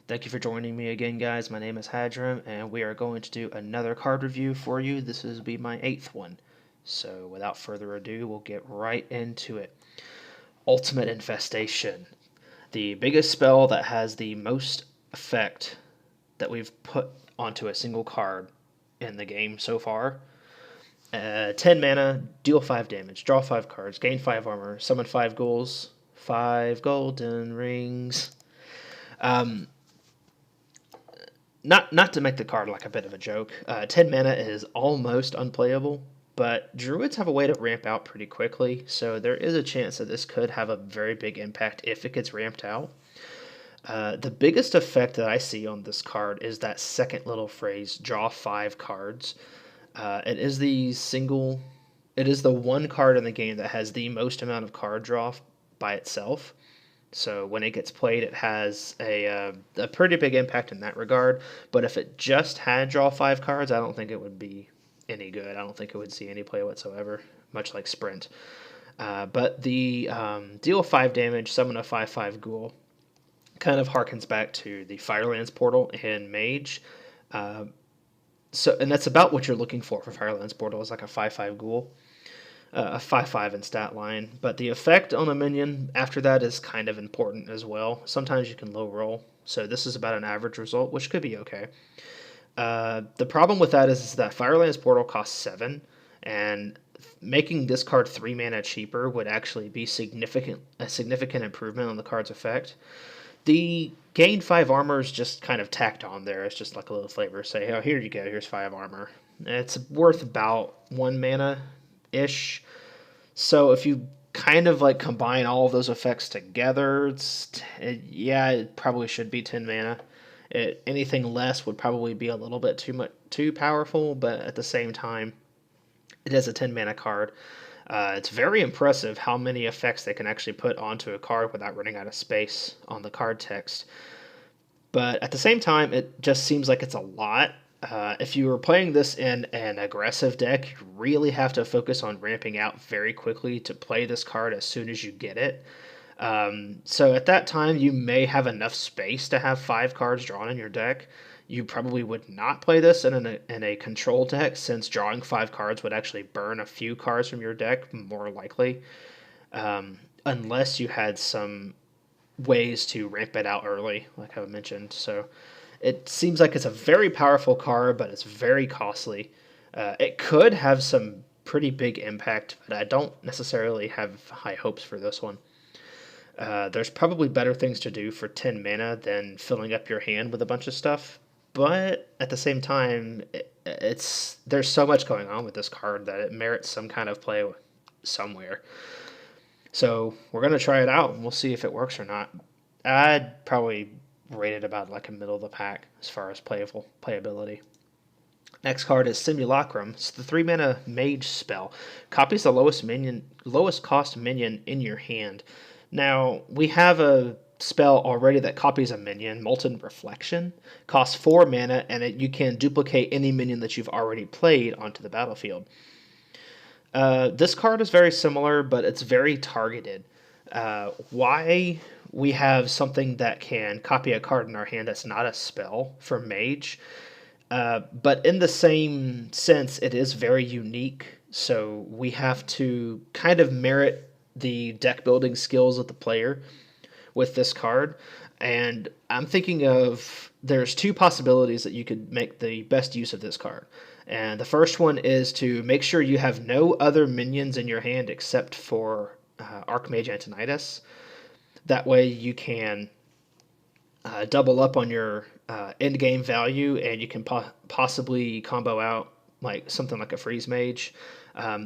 Thank you for joining me again, guys. My name is Hadram, and we are going to do another card review for you. This will be my 8th one. So, without further ado, we'll get right into it. Ultimate Infestation. The biggest spell that has the most effect that we've put onto a single card in the game so far. 10 mana, deal 5 damage, draw 5 cards, gain 5 armor, summon 5 ghouls, 5 golden rings. Not to make the card like a bit of a joke. 10 mana is almost unplayable, but druids have a way to ramp out pretty quickly, so there is a chance that this could have a very big impact if it gets ramped out. The biggest effect that I see on this card is that second little phrase, draw 5 cards. It is the one card in the game that has the most amount of card draw by itself. So when it gets played, it has a pretty big impact in that regard. But if it just had draw 5 cards, I don't think it would be any good. I don't think it would see any play whatsoever, much like Sprint. But the deal 5 damage, summon a 5/5 ghoul, kind of harkens back to the Firelands portal in Mage. And that's about what you're looking for Firelands portal, is like a 5/5 ghoul. A 5/5 in stat line, but the effect on a minion after that is kind of important as well. Sometimes you can low roll, so this is about an average result, which could be okay. The problem with that is that Firelands Portal costs 7, and making this card 3 mana cheaper would actually be a significant improvement on the card's effect. The gain 5 armor is just kind of tacked on there. It's just like a little flavor. Say, oh, here you go, here's 5 armor. And it's worth about 1 mana ish. So if you kind of like combine all of those effects together, it probably should be 10 mana. Anything less would probably be a little bit too powerful, but at the same time, it is a 10 mana card. It's very impressive how many effects they can actually put onto a card without running out of space on the card text. But at the same time, it just seems like it's a lot. If you were playing this in an aggressive deck, you really have to focus on ramping out very quickly to play this card as soon as you get it. So at that time, you may have enough space to have 5 cards drawn in your deck. You probably would not play this in a control deck, since drawing 5 cards would actually burn a few cards from your deck, more likely, unless you had some ways to ramp it out early, like I mentioned. So it seems like it's a very powerful card, but it's very costly. It could have some pretty big impact, but I don't necessarily have high hopes for this one. There's probably better things to do for 10 mana than filling up your hand with a bunch of stuff, but at the same time, there's so much going on with this card that it merits some kind of play somewhere. So we're going to try it out, and we'll see if it works or not. I'd probably rated about like a middle of the pack as far as playability. Next card is Simulacrum. It's the 3 mana mage spell. Copies the lowest cost minion in your hand. Now, we have a spell already that copies a minion, Molten Reflection. Costs 4 mana, and you can duplicate any minion that you've already played onto the battlefield. This card is very similar, but it's very targeted. Why we have something that can copy a card in our hand that's not a spell for Mage, but in the same sense, it is very unique. So we have to kind of merit the deck building skills of the player with this card. And I'm thinking of, there's 2 possibilities that you could make the best use of this card. And the first one is to make sure you have no other minions in your hand except for Archmage Antonidas. That way you can double up on your end game value, and you can possibly combo out like something like a Freeze Mage.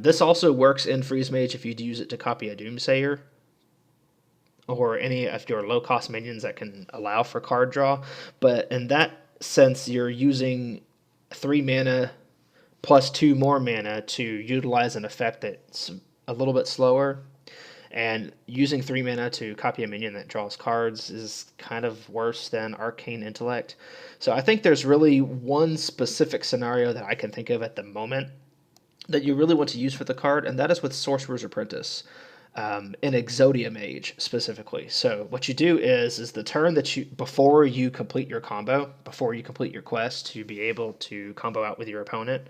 This also works in Freeze Mage if you use it to copy a Doomsayer or any of your low cost minions that can allow for card draw. But in that sense, you're using 3 mana plus 2 more mana to utilize an effect that's a little bit slower. And using 3 mana to copy a minion that draws cards is kind of worse than Arcane Intellect. So I think there's really one specific scenario that I can think of at the moment that you really want to use for the card, and that is with Sorcerer's Apprentice. in Exodia Mage specifically. So what you do is the turn that before you complete your combo, before you complete your quest to be able to combo out with your opponent,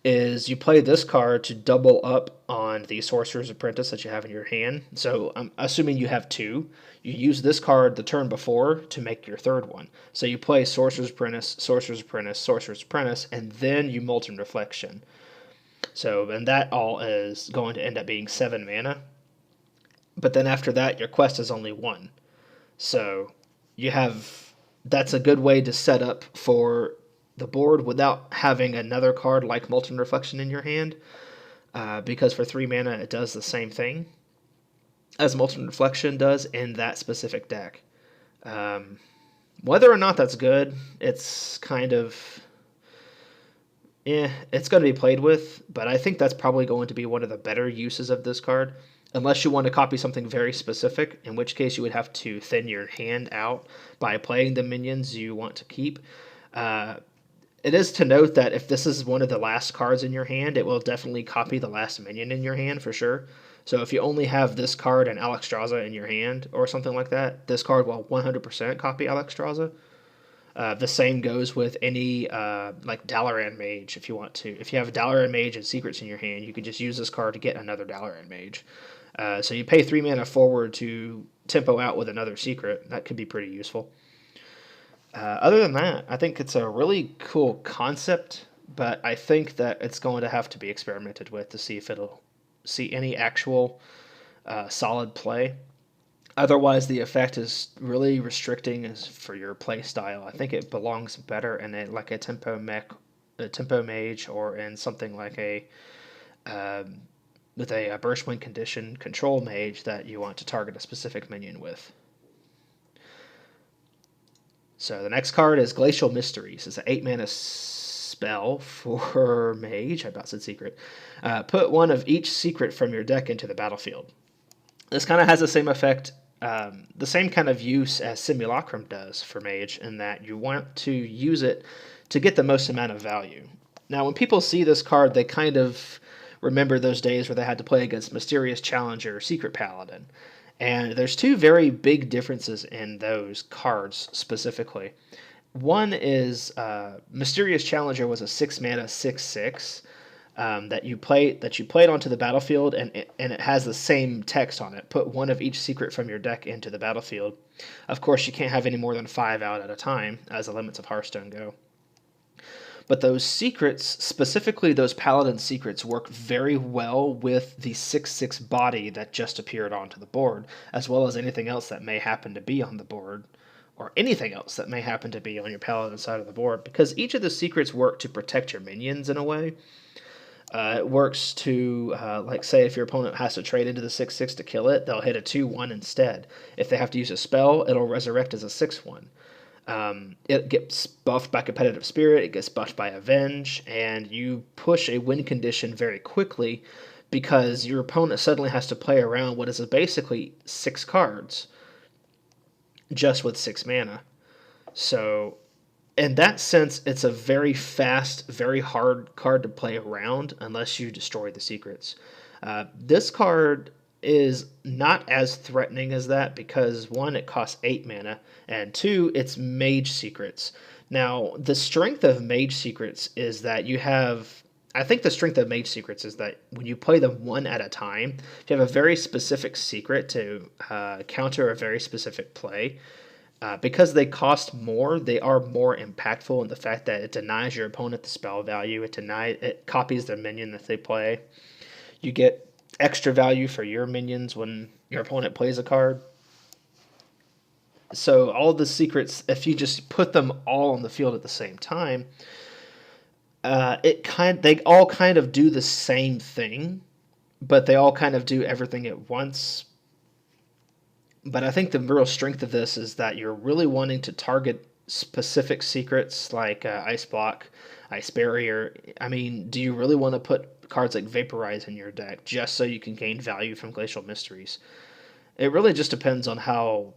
is you play this card to double up on the Sorcerer's Apprentice that you have in your hand. So I'm assuming you have two. You use this card the turn before to make your third one. So you play Sorcerer's Apprentice, Sorcerer's Apprentice, Sorcerer's Apprentice, and then you Molten Reflection. So, and that all is going to end up being 7 mana. But then after that, your quest is only 1. So you have, that's a good way to set up for the board without having another card like Molten Reflection in your hand, because for 3 mana it does the same thing as Molten Reflection does in that specific deck. Whether or not that's good, it's kind of, it's going to be played with, but I think that's probably going to be one of the better uses of this card, unless you want to copy something very specific, in which case you would have to thin your hand out by playing the minions you want to keep. It is to note that if this is one of the last cards in your hand, it will definitely copy the last minion in your hand for sure. So if you only have this card and Alexstrasza in your hand or something like that, this card will 100% copy Alexstrasza. The same goes with any like Dalaran Mage if you want to. If you have a Dalaran Mage and Secrets in your hand, you could just use this card to get another Dalaran Mage. So you pay 3 mana forward to tempo out with another Secret. That could be pretty useful. Other than that, I think it's a really cool concept, but I think that it's going to have to be experimented with to see if it'll see any actual solid play. Otherwise, the effect is really restricting for your play style. I think it belongs better in like a tempo mage, or in something like with a burst wind condition control mage that you want to target a specific minion with. So the next card is Glacial Mysteries. It's an 8 mana spell for mage. I about said secret. Put one of each secret from your deck into the battlefield. This kind of has the same effect, the same kind of use as Simulacrum does for mage, in that you want to use it to get the most amount of value. Now, when people see this card, they kind of remember those days where they had to play against Mysterious Challenger or Secret Paladin. And there's two very big differences in those cards specifically. One is Mysterious Challenger was a 6 mana 6/6 that you played onto the battlefield, and it has the same text on it. Put one of each secret from your deck into the battlefield. Of course, you can't have any more than 5 out at a time, as the limits of Hearthstone go. But those secrets, specifically those Paladin secrets, work very well with the 6/6 body that just appeared onto the board, as well as anything else that may happen to be on the board, or anything else that may happen to be on your Paladin side of the board, because each of the secrets work to protect your minions in a way. It works to, like, say, if your opponent has to trade into the 6/6 to kill it, they'll hit a 2/1 instead. If they have to use a spell, it'll resurrect as a 6/1. It gets buffed by Competitive Spirit, it gets buffed by Avenge, and you push a win condition very quickly because your opponent suddenly has to play around what is basically 6 cards just with 6 mana. So, in that sense, it's a very fast, very hard card to play around unless you destroy the secrets. This card is not as threatening as that because, 1, it costs 8 mana, and 2, it's mage secrets. Now, the strength of mage secrets is that you have... I think the strength of mage secrets is that when you play them one at a time, if you have a very specific secret to counter a very specific play, because they cost more, they are more impactful in the fact that it denies your opponent the spell value, it copies their minion that they play. You get extra value for your minions when your opponent plays a card. So all the secrets, if you just put them all on the field at the same time, they all kind of do the same thing, but they all kind of do everything at once. But I think the real strength of this is that you're really wanting to target specific secrets like Ice Block, Ice Barrier. I mean, do you really want to put cards like Vaporize in your deck just so you can gain value from Glacial Mysteries? It really just depends on how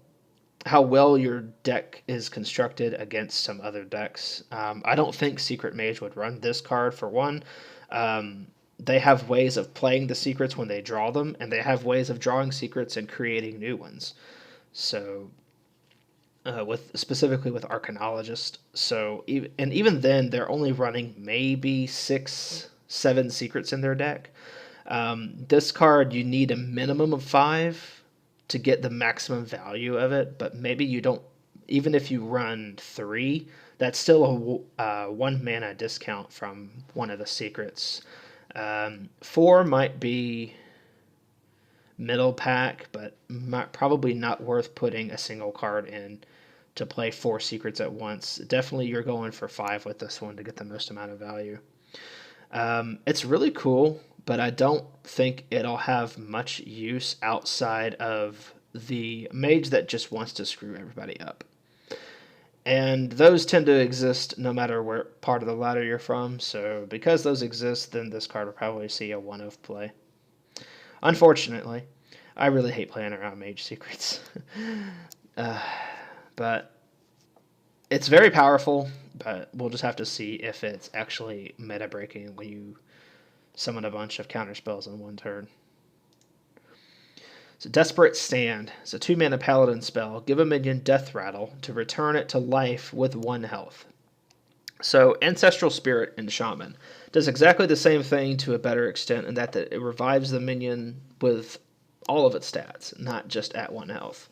well your deck is constructed against some other decks. I don't think Secret Mage would run this card, for one. they have ways of playing the secrets when they draw them, and they have ways of drawing secrets and creating new ones. So, specifically with Arcanologist. So, even then, they're only running maybe 6, 7 secrets in their deck. This card, you need a minimum of 5 to get the maximum value of it, but maybe you don't. Even if you run 3, that's still a 1 mana discount from one of the secrets. 4 might be middle pack, but probably not worth putting a single card in to play 4 secrets at once. Definitely you're going for 5 with this one to get the most amount of value. It's really cool, but I don't think it'll have much use outside of the mage that just wants to screw everybody up. And those tend to exist no matter where part of the ladder you're from, so because those exist, then this card will probably see a 1-of play. Unfortunately, I really hate playing around mage secrets. But it's very powerful, but we'll just have to see if it's actually meta-breaking when you summon a bunch of counterspells in one turn. So Desperate Stand. It's a 2-mana paladin spell. Give a minion Death Rattle to return it to life with 1 health. So Ancestral Spirit in Shaman does exactly the same thing to a better extent in that it revives the minion with all of its stats, not just at 1 health.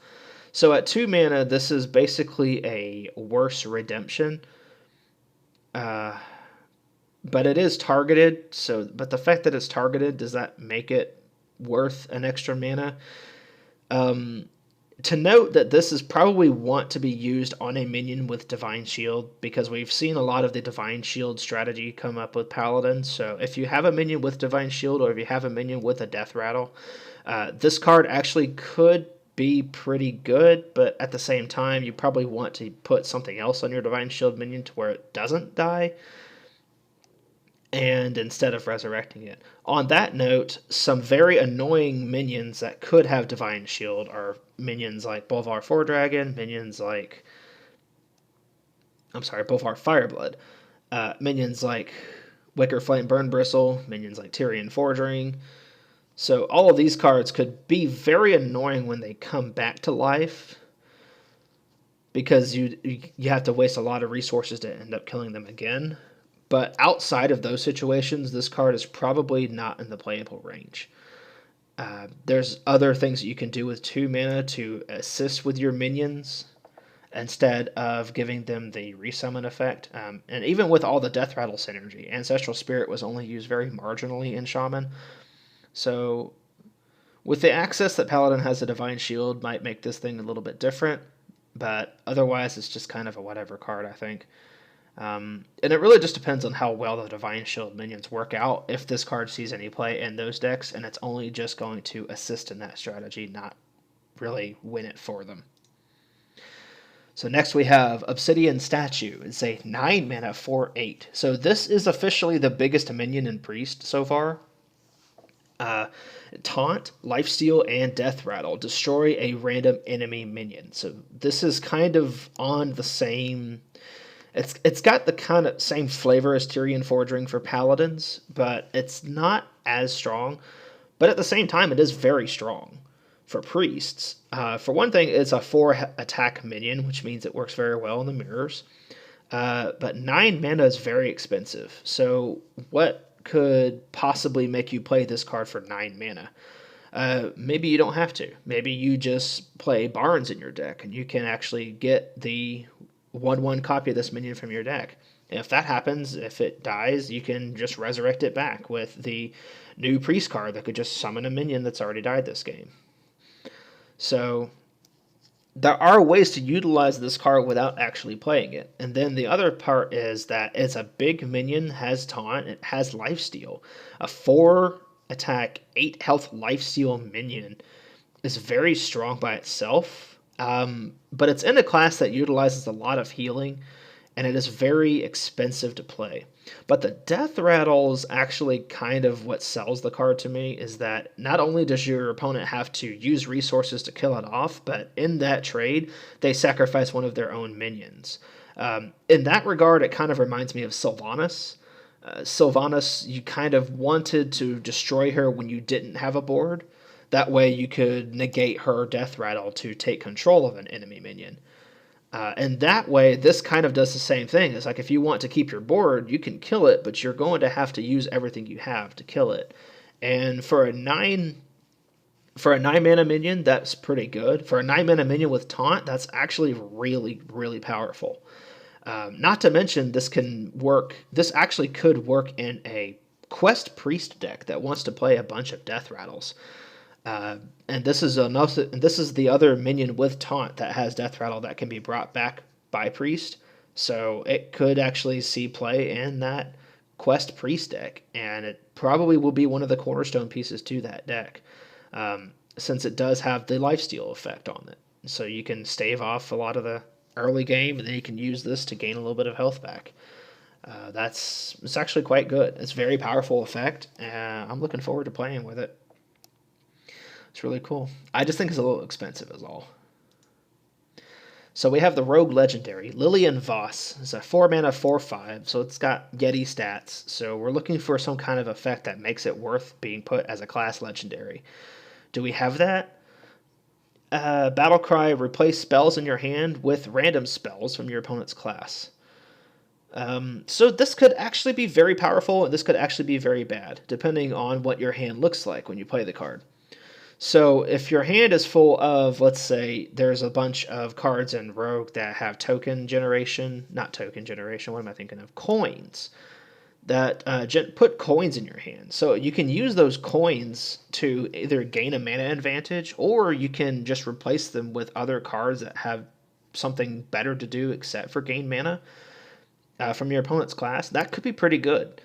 So at 2 mana, this is basically a worse redemption. But it is targeted, but the fact that it's targeted, does that make it worth an extra mana? To note that this is probably want to be used on a minion with Divine Shield, because we've seen a lot of the Divine Shield strategy come up with Paladin. So if you have a minion with Divine Shield, or if you have a minion with a Death Rattle, this card actually could be pretty good, but at the same time, you probably want to put something else on your Divine Shield minion to where it doesn't die, and instead of resurrecting it. On that note, some very annoying minions that could have Divine Shield are minions like Bolvar Fordragon, minions like... Bolvar Fireblood, minions like Wicker Flame Burn Bristle, minions like Tyrion Forgering. So all of these cards could be very annoying when they come back to life, because you have to waste a lot of resources to end up killing them again. But outside of those situations, this card is probably not in the playable range. There's other things that you can do with 2 mana to assist with your minions instead of giving them the resummon effect. And even with all the Death Rattle synergy, Ancestral Spirit was only used very marginally in Shaman. So with the access that Paladin has a Divine Shield might make this thing a little bit different, but otherwise it's just kind of a whatever card, I think. And it really just depends on how well the Divine Shield minions work out, if this card sees any play in those decks, and it's only just going to assist in that strategy, not really win it for them. So next we have Obsidian Statue. It's a 9-mana 4/8. So this is officially the biggest minion in Priest so far. Taunt, Lifesteal, and Death Rattle. Destroy a random enemy minion. So this is kind of on the same... It's got the kind of same flavor as Tyrion Forgering for Paladins, but it's not as strong. But at the same time, it is very strong for Priests. For one thing, it's a 4-attack minion, which means it works very well in the mirrors. But 9 mana is very expensive. So what could possibly make you play this card for 9 mana? Maybe you don't have to. Maybe you just play Barnes in your deck, and you can actually get the 1/1 copy of this minion from your deck. If that happens, if it dies, you can just resurrect it back with the new Priest card that could just summon a minion that's already died this game. So there are ways to utilize this card without actually playing it. And then the other part is that it's a big minion, has taunt, it has lifesteal. A 4-attack, 8-health lifesteal minion is very strong by itself. But it's in a class that utilizes a lot of healing, and it is very expensive to play. But the Death Rattle is actually kind of what sells the card to me, is that not only does your opponent have to use resources to kill it off, but in that trade, they sacrifice one of their own minions. In that regard, it kind of reminds me of Sylvanas. Sylvanas, you kind of wanted to destroy her when you didn't have a board. That way you could negate her death rattle to take control of an enemy minion. And that way, this kind of does the same thing. It's like if you want to keep your board, you can kill it, but you're going to have to use everything you have to kill it. And for a 9 mana minion, that's pretty good. For a 9 mana minion with taunt, that's actually really, really powerful. Not to mention, this can work. This actually could work in a quest priest deck that wants to play a bunch of death rattles. And this is the other minion with taunt that has death rattle that can be brought back by priest. So it could actually see play in that quest priest deck, and it probably will be one of the cornerstone pieces to that deck, since it does have the lifesteal effect on it. So you can stave off a lot of the early game, and then you can use this to gain a little bit of health back. It's actually quite good. It's a very powerful effect, and I'm looking forward to playing with it. It's really cool. I just think it's a little expensive is all. So we have the Rogue Legendary, Lilian Voss. It's a 4 mana 4/5, so it's got Yeti stats. So we're looking for some kind of effect that makes it worth being put as a class legendary. Do we have that? Battlecry, replace spells in your hand with random spells from your opponent's class. So this could actually be very powerful, and this could actually be very bad, depending on what your hand looks like when you play the card. So if your hand is full of, let's say, there's a bunch of cards in Rogue that have not token generation, what am I thinking of? Coins. That put coins in your hand. So you can use those coins to either gain a mana advantage, or you can just replace them with other cards that have something better to do except for gain mana from your opponent's class. That could be pretty good.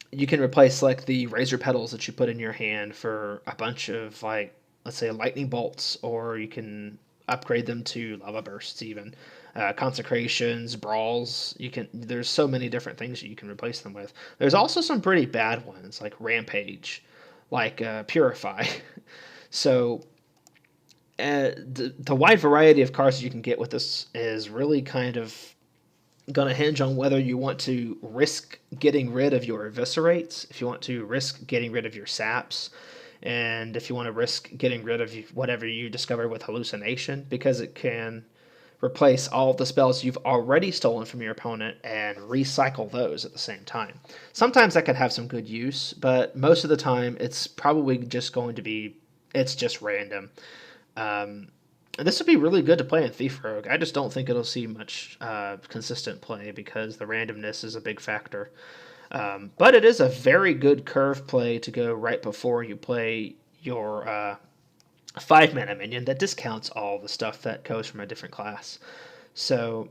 You can replace like the razor petals that you put in your hand for a bunch of, like, let's say lightning bolts, or you can upgrade them to lava bursts even. Consecrations, brawls, there's so many different things that you can replace them with. There's also some pretty bad ones like rampage, like purify. So the wide variety of cards that you can get with this is really kind of going to hinge on whether you want to risk getting rid of your eviscerates, if you want to risk getting rid of your saps, and if you want to risk getting rid of whatever you discover with hallucination, because it can replace all of the spells you've already stolen from your opponent and recycle those at the same time. Sometimes that can have some good use, but most of the time it's probably just going to be, it's just random. And this would be really good to play in Thief Rogue. I just don't think it'll see much consistent play because the randomness is a big factor. But it is a very good curve play to go right before you play your 5 mana minion that discounts all the stuff that goes from a different class. So,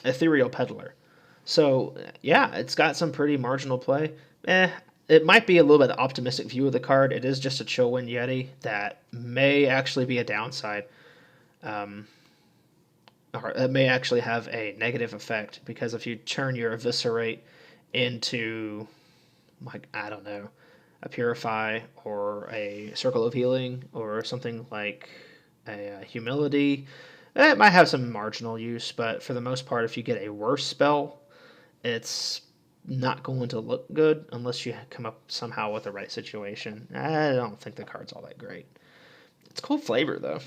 Ethereal Peddler. So, yeah, it's got some pretty marginal play. It might be a little bit optimistic view of the card. It is just a chill win Yeti that may actually be a downside. Or it may actually have a negative effect, because if you turn your Eviscerate into, like, I don't know, a Purify or a Circle of Healing or something like a Humility, it might have some marginal use, but for the most part, if you get a worse spell, it's not going to look good unless you come up somehow with the right situation. I don't think the card's all that great. It's cool flavor, though.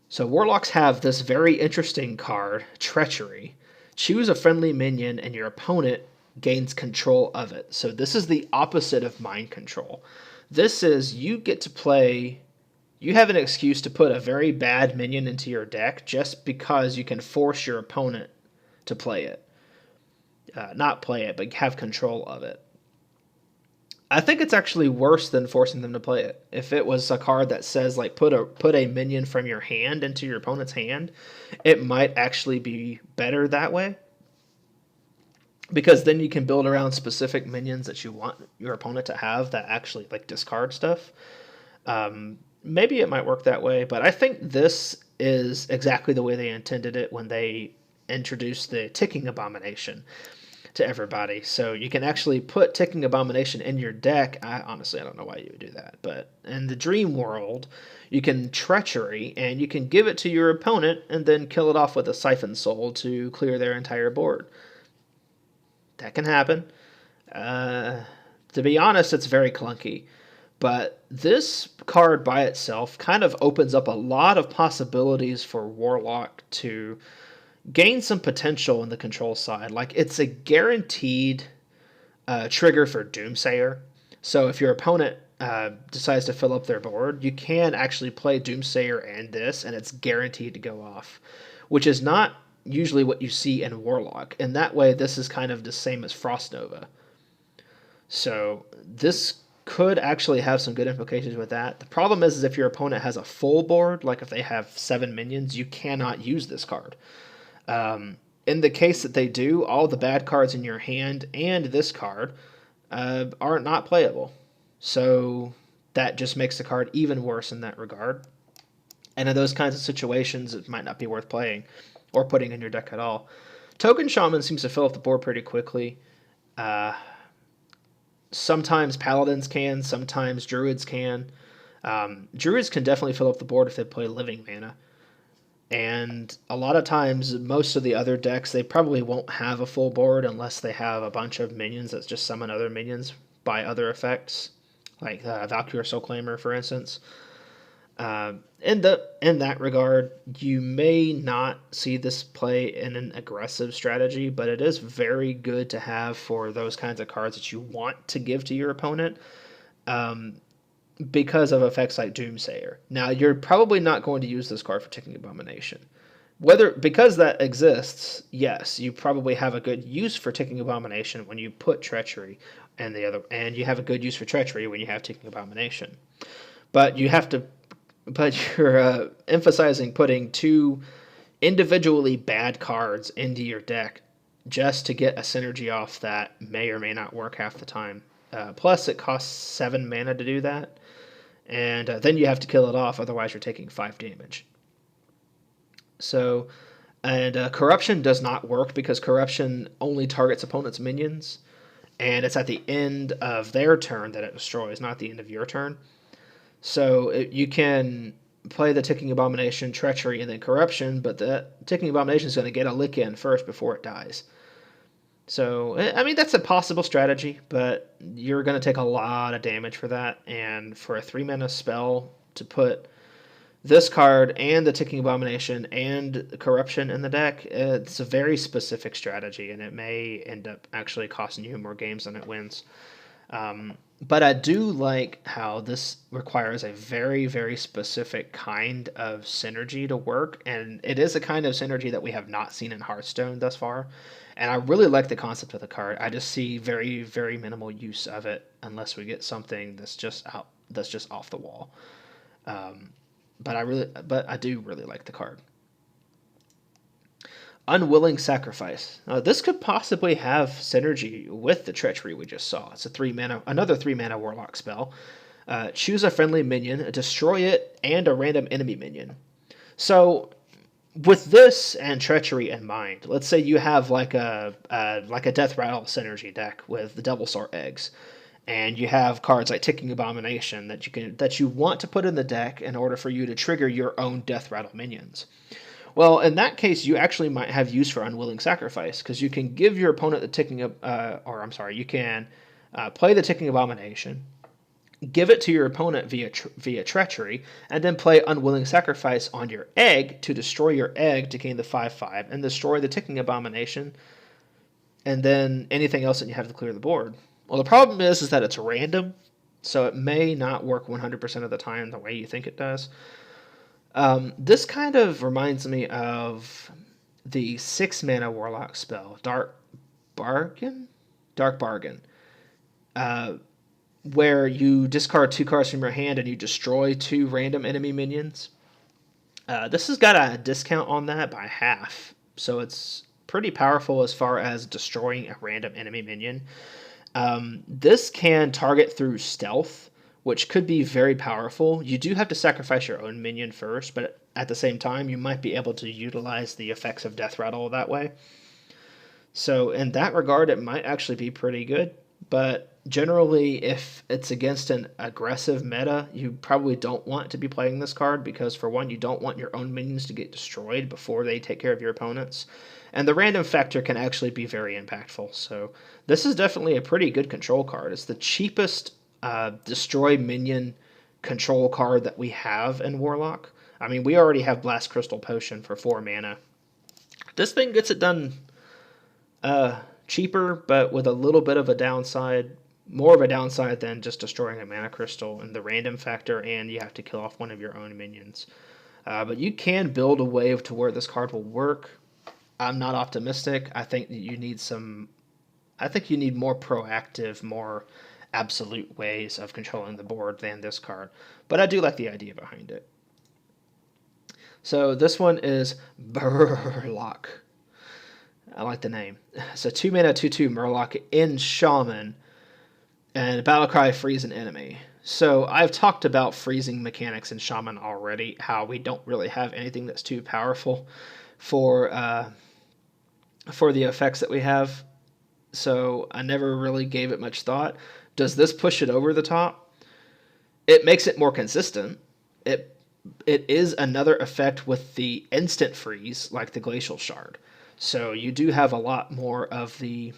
So Warlocks have this very interesting card, Treachery. Choose a friendly minion and your opponent gains control of it. So this is the opposite of mind control. This is, you get to play, you have an excuse to put a very bad minion into your deck just because you can force your opponent to play it. Not play it, but have control of it. I think it's actually worse than forcing them to play it. If it was a card that says, like, put a minion from your hand into your opponent's hand, it might actually be better that way. Because then you can build around specific minions that you want your opponent to have that actually, like, discard stuff. Maybe it might work that way, but I think this is exactly the way they intended it when they introduced the Ticking Abomination. to everybody. So you can actually put Ticking Abomination in your deck. Honestly, I don't know why you would do that. But in the dream world, you can Treachery, and you can give it to your opponent and then kill it off with a Siphon Soul to clear their entire board. That can happen. To be honest, it's very clunky. But this card by itself kind of opens up a lot of possibilities for Warlock to gain some potential in the control side. Like, it's a guaranteed trigger for Doomsayer. So if your opponent decides to fill up their board, you can actually play Doomsayer and this, and it's guaranteed to go off, which is not usually what you see in Warlock. And that way, this is kind of the same as Frost Nova. So this could actually have some good implications with that. The problem is if your opponent has a full board, like if they have 7 minions, you cannot use this card. In the case that they do, all the bad cards in your hand and this card are not playable. So that just makes the card even worse in that regard. And in those kinds of situations, it might not be worth playing or putting in your deck at all. Token Shaman seems to fill up the board pretty quickly. Sometimes Paladins can, sometimes Druids can. Druids can definitely fill up the board if they play Living Mana. And a lot of times, most of the other decks, they probably won't have a full board unless they have a bunch of minions that just summon other minions by other effects, like Valkyrie Soulclaimer, for instance. In that regard, you may not see this play in an aggressive strategy, but it is very good to have for those kinds of cards that you want to give to your opponent. Because of effects like Doomsayer. Now, you're probably not going to use this card for Ticking Abomination. Because that exists, yes, you probably have a good use for Ticking Abomination when you put Treachery and you have a good use for Treachery when you have Ticking Abomination. But you're emphasizing putting 2 individually bad cards into your deck just to get a synergy off that may or may not work half the time. Plus, it costs 7 mana to do that. And then you have to kill it off, otherwise you're taking 5 damage. So, and Corruption does not work because Corruption only targets opponent's minions. And it's at the end of their turn that it destroys, not the end of your turn. So you can play the Ticking Abomination, Treachery, and then Corruption, but the Ticking Abomination is going to get a lick in first before it dies. So, I mean, that's a possible strategy, but you're going to take a lot of damage for that. And for a 3-mana spell to put this card and the Ticking Abomination and Corruption in the deck, it's a very specific strategy, and it may end up actually costing you more games than it wins. But I do like how this requires a very, very specific kind of synergy to work, and it is a kind of synergy that we have not seen in Hearthstone thus far. And I really like the concept of the card. I just see very, very minimal use of it unless we get something that's just off the wall. But I do really like the card. Unwilling Sacrifice. This could possibly have synergy with the Treachery we just saw. It's another 3-mana Warlock spell. Choose a friendly minion, destroy it, and a random enemy minion. So, with this and Treachery in mind, let's say you have like a Death Rattle synergy deck with the Devilsaur eggs, and you have cards like Ticking Abomination that you want to put in the deck in order for you to trigger your own Death Rattle minions. Well, in that case, you actually might have use for Unwilling Sacrifice, because you can give your opponent you can play the Ticking Abomination, give it to your opponent via Treachery, and then play Unwilling Sacrifice on your egg to destroy your egg to gain the 5/5, and destroy the Ticking Abomination, and then anything else that you have to clear the board. Well, the problem is that it's random, so it may not work 100% of the time the way you think it does. This kind of reminds me of the 6-mana Warlock spell, Dark Bargain, where you discard 2 cards from your hand and you destroy 2 random enemy minions. This has got a discount on that by half, so it's pretty powerful as far as destroying a random enemy minion. This can target through stealth, which could be very powerful. You do have to sacrifice your own minion first, but at the same time, you might be able to utilize the effects of Death Rattle that way. So in that regard, it might actually be pretty good. But generally, if it's against an aggressive meta, you probably don't want to be playing this card because, for one, you don't want your own minions to get destroyed before they take care of your opponents. And the random factor can actually be very impactful. So this is definitely a pretty good control card. It's the cheapest destroy minion control card that we have in Warlock. I mean, we already have Blast Crystal Potion for 4 mana. This thing gets it done cheaper, but with a little bit of a downside, more of a downside than just destroying a mana crystal and the random factor, and you have to kill off one of your own minions. But you can build a wave to where this card will work. I'm not optimistic. I think you need more proactive, more absolute ways of controlling the board than this card. But I do like the idea behind it. So this one is Brrrloc. I like the name. So 2 mana, 2/2 Murloc in Shaman, and Battlecry freeze an enemy. So I've talked about freezing mechanics in Shaman already, how we don't really have anything that's too powerful for the effects that we have. So I never really gave it much thought. Does this push it over the top? It makes it more consistent. It is another effect with the instant freeze, like the Glacial Shard. So you do have a lot more of the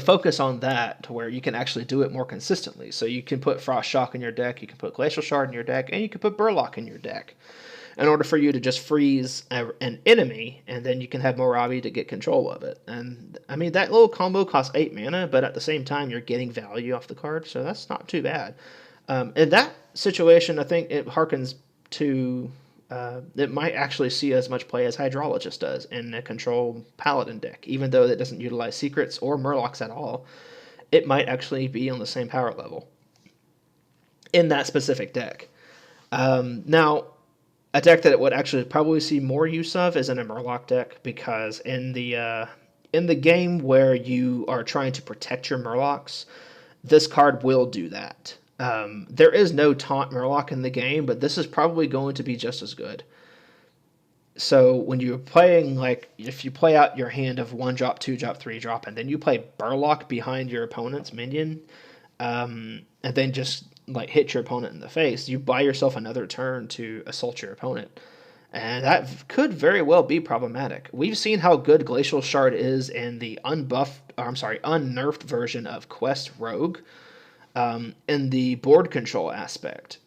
focus on that, to where you can actually do it more consistently. So you can put Frost Shock in your deck, you can put Glacial Shard in your deck, and you can put Brrrloc in your deck in order for you to just freeze an enemy, and then you can have Moravi to get control of it. And I mean, that little combo costs 8 mana, but at the same time, you're getting value off the card, so that's not too bad. In that situation, I think it harkens to... it might actually see as much play as Hydrologist does in a control Paladin deck. Even though it doesn't utilize secrets or Murlocs at all, it might actually be on the same power level in that specific deck. Now, a deck that it would actually probably see more use of is in a Murloc deck, because in the game where you are trying to protect your Murlocs, this card will do that. There is no taunt Murloc in the game, but this is probably going to be just as good. So when you're playing, like, if you play out your hand of 1-drop, 2-drop, 3-drop, and then you play Brrrloc behind your opponent's minion, and then just like hit your opponent in the face, you buy yourself another turn to assault your opponent. And that could very well be problematic. We've seen how good Glacial Shard is in the unnerfed version of Quest Rogue. In the board control aspect.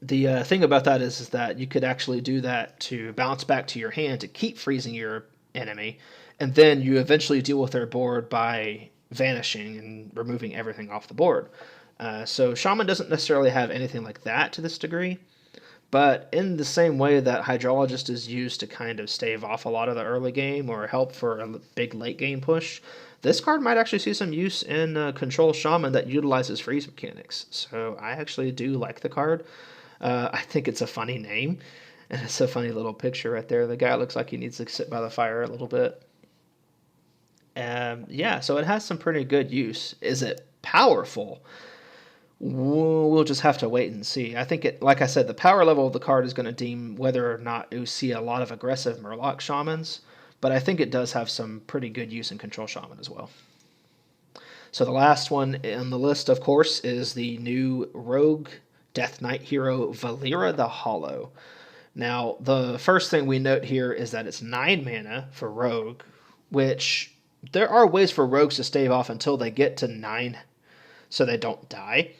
The thing about that is that you could actually do that to bounce back to your hand to keep freezing your enemy, and then you eventually deal with their board by vanishing and removing everything off the board. So Shaman doesn't necessarily have anything like that to this degree, but in the same way that Hydrologist is used to kind of stave off a lot of the early game or help for a big late game push, this card might actually see some use in Control Shaman that utilizes freeze mechanics. So I actually do like the card. I think it's a funny name, and it's a funny little picture right there. The guy looks like he needs to sit by the fire a little bit. Yeah, so it has some pretty good use. Is it powerful? We'll just have to wait and see. I think like I said, the power level of the card is going to deem whether or not you see a lot of aggressive Murloc Shamans, but I think it does have some pretty good use in Control Shaman as well. So the last one on the list, of course, is the new Rogue Death Knight hero, Valeera the Hollow. Now, the first thing we note here is that it's 9 mana for Rogue, which there are ways for Rogues to stave off until they get to 9 so they don't die.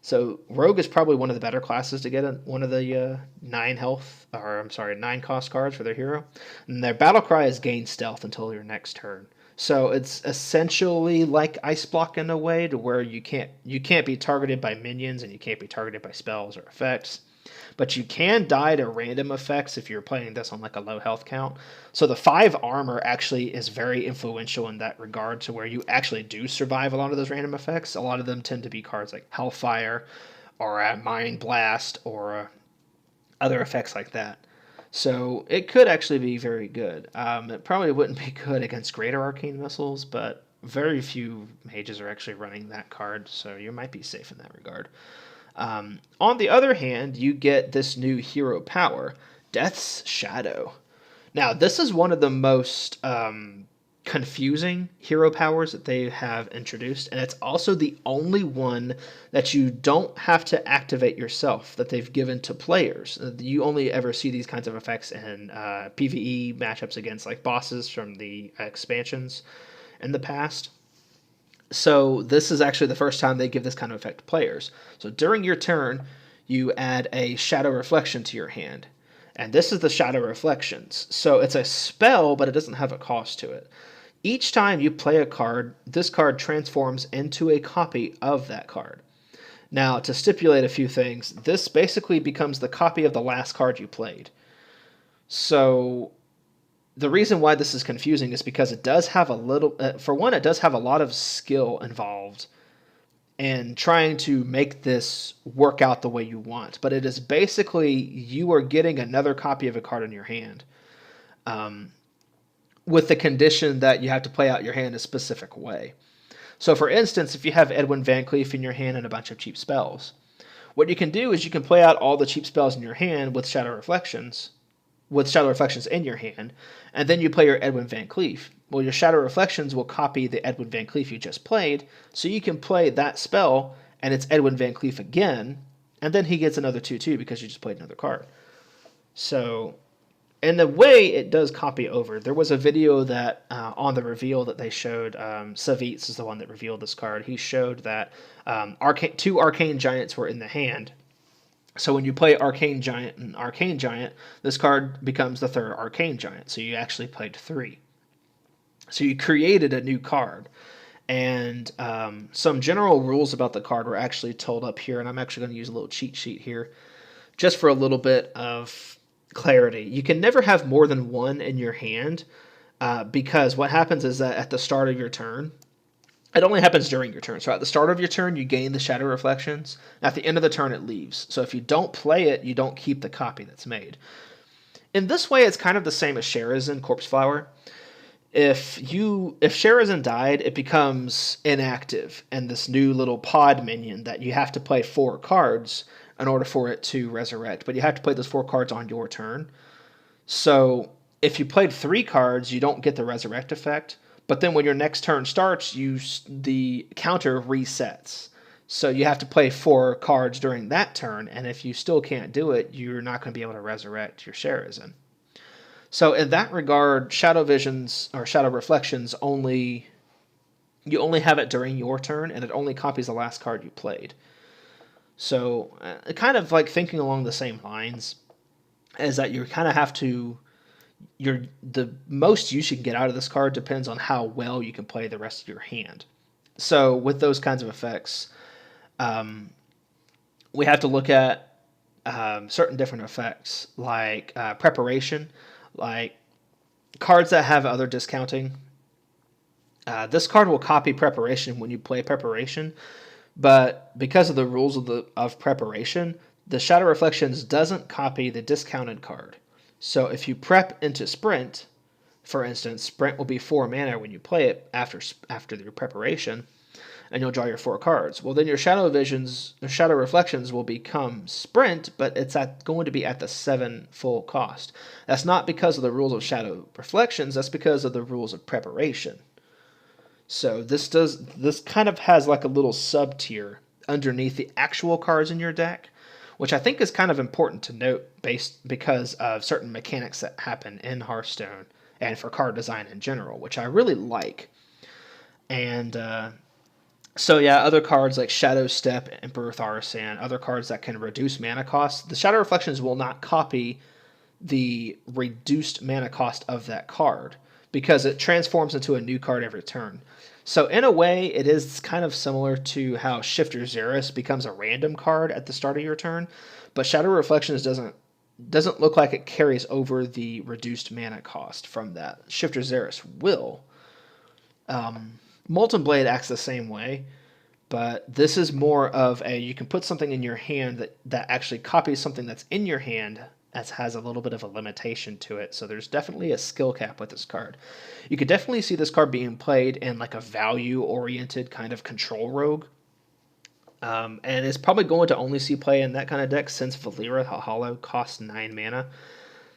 So Rogue is probably one of the better classes to get one of the 9 cost cards for their hero. And their battle cry is gain stealth until your next turn. So it's essentially like Ice Block in a way, to where you can't be targeted by minions and you can't be targeted by spells or effects. But you can die to random effects if you're playing this on like a low health count. So the 5 armor actually is very influential in that regard, to where you actually do survive a lot of those random effects. A lot of them tend to be cards like Hellfire or Mind Blast or other effects like that. So it could actually be very good. It probably wouldn't be good against Greater Arcane Missiles, but very few mages are actually running that card, so you might be safe in that regard. On the other hand, you get this new hero power, Death's Shadow. Now, this is one of the most confusing hero powers that they have introduced, and it's also the only one that you don't have to activate yourself, that they've given to players. You only ever see these kinds of effects in PvE matchups against like bosses from the expansions in the past. So this is actually the first time they give this kind of effect to players. So during your turn, you add a Shadow Reflection to your hand. And this is the Shadow Reflections. So it's a spell, but it doesn't have a cost to it. Each time you play a card, this card transforms into a copy of that card. Now, to stipulate a few things, this basically becomes the copy of the last card you played. So the reason why this is confusing is because it does have a little, for one, it does have a lot of skill involved in trying to make this work out the way you want. But it is basically, you are getting another copy of a card in your hand. With the condition that you have to play out your hand a specific way. So for instance, if you have Edwin Van Cleef in your hand and a bunch of cheap spells, what you can do is you can play out all the cheap spells in your hand with Shadow Reflections in your hand, and then you play your Edwin Van Cleef. Well, your Shadow Reflections will copy the Edwin Van Cleef you just played, so you can play that spell, and it's Edwin Van Cleef again, and then he gets another 2/2 because you just played another card. So in the way it does copy over, there was a video that on the reveal that they showed, Savitz is the one that revealed this card. He showed that two Arcane Giants were in the hand. So when you play Arcane Giant and Arcane Giant, this card becomes the third Arcane Giant. So you actually played 3. So you created a new card. And some general rules about the card were actually told up here, and I'm actually going to use a little cheat sheet here just for a little bit of clarity. You can never have more than one in your hand because what happens is that at the start of your turn, it only happens during your turn. So at the start of your turn, you gain the Shadow Reflections. At the end of the turn, it leaves. So if you don't play it, you don't keep the copy that's made. In this way, it's kind of the same as Sherazin Corpse Flower. If Sherazin died, it becomes inactive, and this new little pod minion that you have to play 4 cards in order for it to resurrect. But you have to play those 4 cards on your turn. So if you played 3 cards, you don't get the resurrect effect. But then when your next turn starts, the counter resets. So you have to play 4 cards during that turn, and if you still can't do it, you're not going to be able to resurrect your Sherazin. So in that regard, Shadow Visions or Shadow Reflections you only have it during your turn, and it only copies the last card you played. So kind of like thinking along the same lines is that you kind of have to, the most use you can get out of this card depends on how well you can play the rest of your hand. So with those kinds of effects, we have to look at certain different effects like preparation, like cards that have other discounting. This card will copy preparation when you play preparation, but because of the rules of preparation, the Shadow Reflections doesn't copy the discounted card. So if you prep into Sprint, for instance, Sprint will be 4 mana when you play it after your preparation, and you'll draw your 4 cards. Well, then your Shadow Reflections will become Sprint, but it's going to be at the 7 full cost. That's not because of the rules of Shadow Reflections, that's because of the rules of preparation. So this kind of has like a little sub-tier underneath the actual cards in your deck, which I think is kind of important to note because of certain mechanics that happen in Hearthstone and for card design in general, which I really like. And so yeah, other cards like Shadow Step, Emperor Thaurissan, other cards that can reduce mana costs, the Shadow Reflections will not copy the reduced mana cost of that card because it transforms into a new card every turn. So in a way, it is kind of similar to how Shifter Xeris becomes a random card at the start of your turn, but Shadow Reflections doesn't look like it carries over the reduced mana cost from that. Shifter Xeris will. Molten Blade acts the same way, but this is more of you can put something in your hand that actually copies something that's in your hand as has a little bit of a limitation to it. So there's definitely a skill cap with this card. You could definitely see this card being played in like a value-oriented kind of control rogue. And it's probably going to only see play in that kind of deck since Valeera the Hollow costs 9 mana.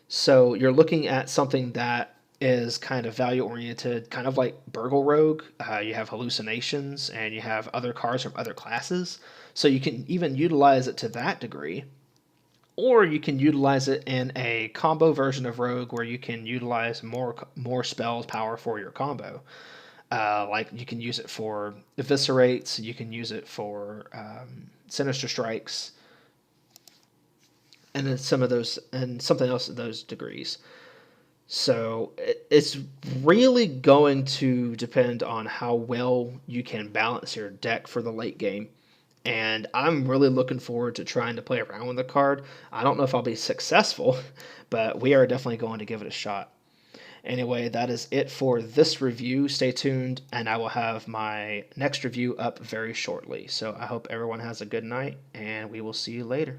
So you're looking at something that is kind of value oriented, kind of like Brrrloc. You have hallucinations and you have other cards from other classes, so you can even utilize it to that degree. Or you can utilize it in a combo version of Rogue where you can utilize more spells power for your combo. Like you can use it for eviscerates, you can use it for sinister strikes, and then some of those and something else at those degrees. So it's really going to depend on how well you can balance your deck for the late game. And I'm really looking forward to trying to play around with the card. I don't know if I'll be successful, but we are definitely going to give it a shot. Anyway, that is it for this review. Stay tuned, and I will have my next review up very shortly. So I hope everyone has a good night, and we will see you later.